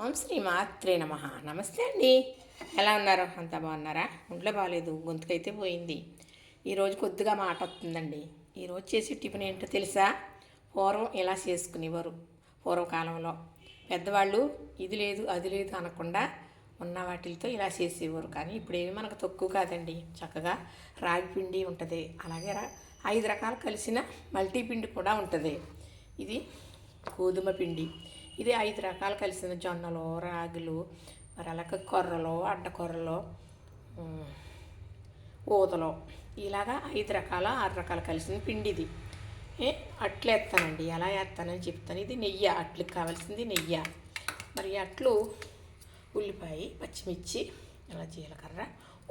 ఓం శ్రీ మాత్రే నమ. నమస్తే అండి. ఎలా ఉన్నారు? అంతా బాగున్నారా? ఒంట్లో బాగాలేదు, గొంతుకైతే పోయింది. ఈరోజు కొద్దిగా మాట వస్తుందండి. ఈరోజు చేసే టిఫిన్ ఏంటో తెలుసా? పూర్వం ఇలా చేసుకునేవారు. పూర్వకాలంలో పెద్దవాళ్ళు ఇది లేదు అది లేదు అనకుండా ఉన్న వాటితో ఇలా చేసేవారు. కానీ ఇప్పుడేమి మనకు తక్కువ కాదండి. చక్కగా రాగి పిండి ఉంటుంది, అలాగే 5 రకాలు కలిసిన మల్టీ పిండి కూడా ఉంటుంది. ఇది గోధుమ పిండి, ఇది 5 రకాలు కలిసిన జొన్నలు, రాగులు, మరి అలాగే కొర్రలు, అడ్డకొర్రలు, ఊదలు, ఇలాగా 5 రకాల 6 రకాలు కలిసిన పిండి ఇది. అట్లు వేస్తానండి. ఎలా వేస్తానని చెప్తాను. ఇది నెయ్యి, అట్లకు కావాల్సింది నెయ్యి. మరి అట్లు ఉల్లిపాయ, పచ్చిమిర్చి, ఇలా జీలకర్ర,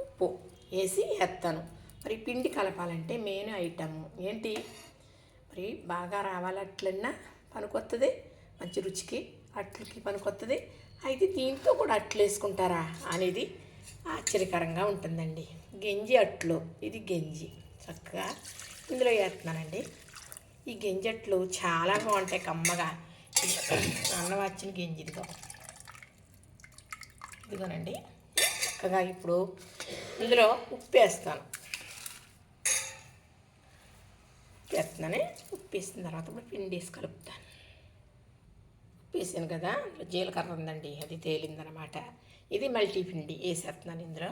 ఉప్పు వేసి వేస్తాను. మరి పిండి కలపాలంటే మెయిన్ ఐటమ్ ఏంటి? మరి బాగా రావాలి అట్లన్నా పనికొస్తుంది, మంచి రుచికి అట్లకి పనికొస్తుంది. అయితే దీంతో కూడా అట్లు వేసుకుంటారా అనేది ఆశ్చర్యకరంగా ఉంటుందండి. గంజి అట్లు, ఇది గంజి చక్కగా ఇందులో వేస్తున్నానండి. ఈ గంజి అట్లు చాలా బాగుంటాయి కమ్మగా. అన్నం వచ్చిన గంజి ఇదిగోనండి. చక్కగా ఇప్పుడు ఇందులో ఉప్పు వేస్తాను. వేస్తున్నానే ఉప్పు వేసిన తర్వాత ఇప్పుడు పిండి వేసి కలుపుతాను. వేసాను కదా, జీలకర్ర ఉందండి, అది తేలిందనమాట. ఇది మల్టీ పిండి వేసేస్తున్నాను ఇందులో.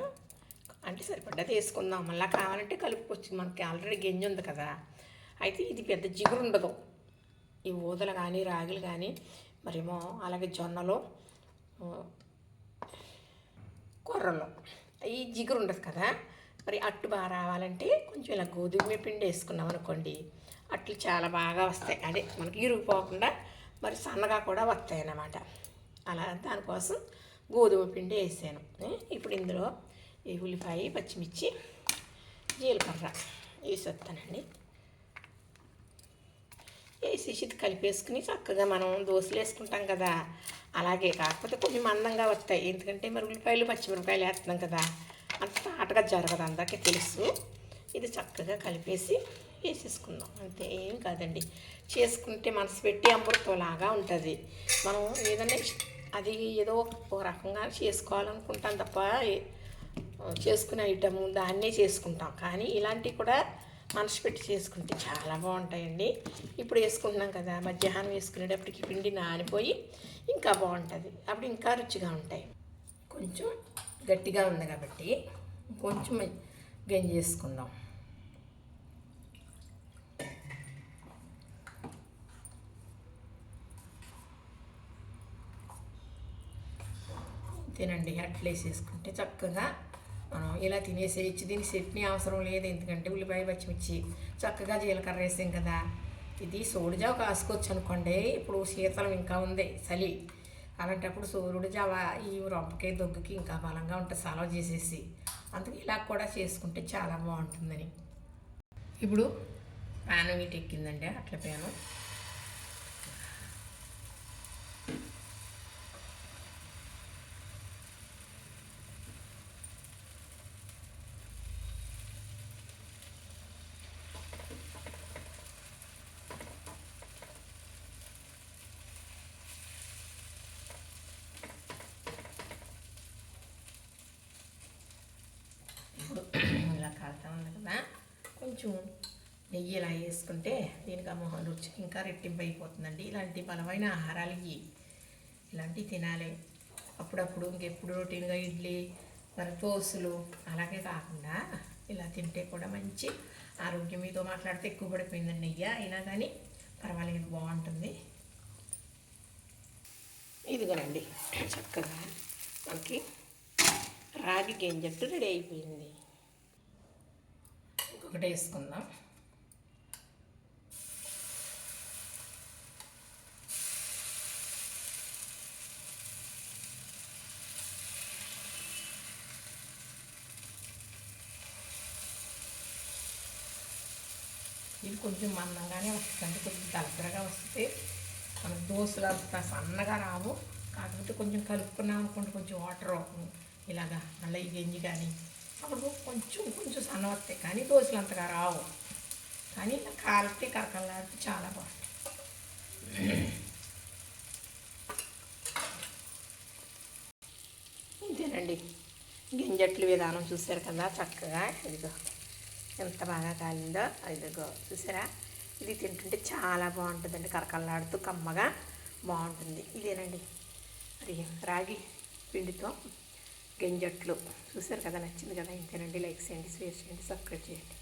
అంటే సరిపడ్డది వేసుకుందాం, మళ్ళీ కావాలంటే కలుపుకొచ్చు. మనకి ఆల్రెడీ గింజ ఉంది కదా. అయితే ఇది పెద్ద జిగురు ఉండదు. ఈ ఊదలు కానీ రాగులు కానీ మరేమో అలాగే జొన్నలు, కొర్రలు ఈ జిగురు ఉండదు కదా. మరి అట్టు బాగా రావాలంటే కొంచెం ఇలా గోధుమ పిండి వేసుకున్నాం అనుకోండి, అట్లు చాలా బాగా వస్తాయి. అదే మనకి ఇరిగిపోకుండా మరి సన్నగా కూడా వస్తాయి అన్నమాట. అలా దానికోసం గోధుమ పిండి వేసాను. ఇప్పుడు ఇందులో ఈ ఉల్లిపాయ, పచ్చిమిర్చి, జీలకర్ర వేసేస్తానండి. వేసేసి కలిపేసుకుని చక్కగా మనం దోశలు వేసుకుంటాం కదా, అలాగే కాకపోతే కొంచెం మందంగా వస్తాయి. ఎందుకంటే మరి ఉల్లిపాయలు, పచ్చిమిరపకాయలు వేస్తున్నాం కదా, అంత తాటగా జరగదు, అందరికీ తెలుసు. ఇది చక్కగా కలిపేసి వేసేసుకుందాం. అంతే, ఏం కాదండి. చేసుకుంటే మనసు పెట్టి అమృతంలాగా ఉంటుంది. మనం ఏదన్నా అది ఏదో ఒక రకంగా చేసుకోవాలనుకుంటాం తప్ప చేసుకునే ఐటము దాన్నే చేసుకుంటాం. కానీ ఇలాంటివి కూడా మనసు పెట్టి చేసుకుంటే చాలా బాగుంటాయండి. ఇప్పుడు వేసుకుంటున్నాం కదా, మధ్యాహ్నం వేసుకునేటప్పటికి పిండి నానిపోయి ఇంకా బాగుంటుంది. అప్పుడు ఇంకా రుచిగా ఉంటాయి. కొంచెం గట్టిగా ఉంది కాబట్టి కొంచెం గంజి వేసుకుందాం. తినండి. అట్లు వేసేసుకుంటే చక్కగా మనం ఇలా తినేసేయచ్చు. దీని చట్నీ అవసరం లేదు, ఎందుకంటే ఉల్లిపాయ, పచ్చిమిర్చి, చక్కగా జీలకర్ర వేసాం కదా. ఇది సోడిజావ కాసుకోవచ్చు అనుకోండి. ఇప్పుడు శీతలం ఇంకా ఉంది, చలి, అలాంటప్పుడు సోడిజావ ఈ రొంపకాయ దొగ్గుకి ఇంకా బలంగా ఉంటుంది సలవ చేసేసి. అందుకే ఇలా కూడా చేసుకుంటే చాలా బాగుంటుందని. ఇప్పుడు ప్యాన్ వీటి ఎక్కిందండి, అట్ల ప్యాను. ఇలా కాలుతా ఉంది కదా, కొంచెం నెయ్యి ఇలా వేసుకుంటే దీనికి అమ్మోహన్ రుచి ఇంకా రెట్టింపు అయిపోతుందండి. ఇలాంటి బలమైన ఆహారాలు ఇలాంటివి తినాలి అప్పుడప్పుడు. ఇంకెప్పుడు రొటీన్గా ఇడ్లీ, మరి దోశలు అలాగే కాకుండా ఇలా తింటే కూడా మంచి ఆరోగ్యం. మీతో మాట్లాడితే ఎక్కువ పడిపోయిందండి నెయ్యి, అయినా కానీ పర్వాలేదు, బాగుంటుంది. ఇదిగోనండి, చక్కగా మనకి రాగి గంజట్టు రెడీ అయిపోయింది. ఇంకొకటి వేసుకుందాం. ఇది కొంచెం మందంగానే వస్తుంది, కొంచెం దగ్గరగా వస్తే మనకు దోశలు అంత సన్నగా రావు. కాకపోతే కొంచెం కలుపుకున్నాం అనుకుంటే కొంచెం వాటర్ ఇలాగా మళ్ళీ ఈ గంజి కానీ అప్పుడు కొంచెం కొంచెం సన్న వస్తాయి, కానీ దోశలు అంతగా రావు. కానీ ఇలా కాలితే కరకలాడితే చాలా బాగుంటాయి. ఇదేనండి గింజట్లు విధానం చూసారు కదా చక్కగా. ఇదిగో ఎంత బాగా కాలిందో. ఇదిగో చూసారా, ఇది తింటుంటే చాలా బాగుంటుందండి, కరకరలాడుతూ కమ్మగా బాగుంటుంది. ఇదేనండి మరి రాగి పిండితో గింజట్లు చూసారు కదా, నచ్చింది కదా. ఇంతేనండి. లైక్ చేయండి, షేర్ చేయండి, సబ్స్క్రైబ్ చేయండి.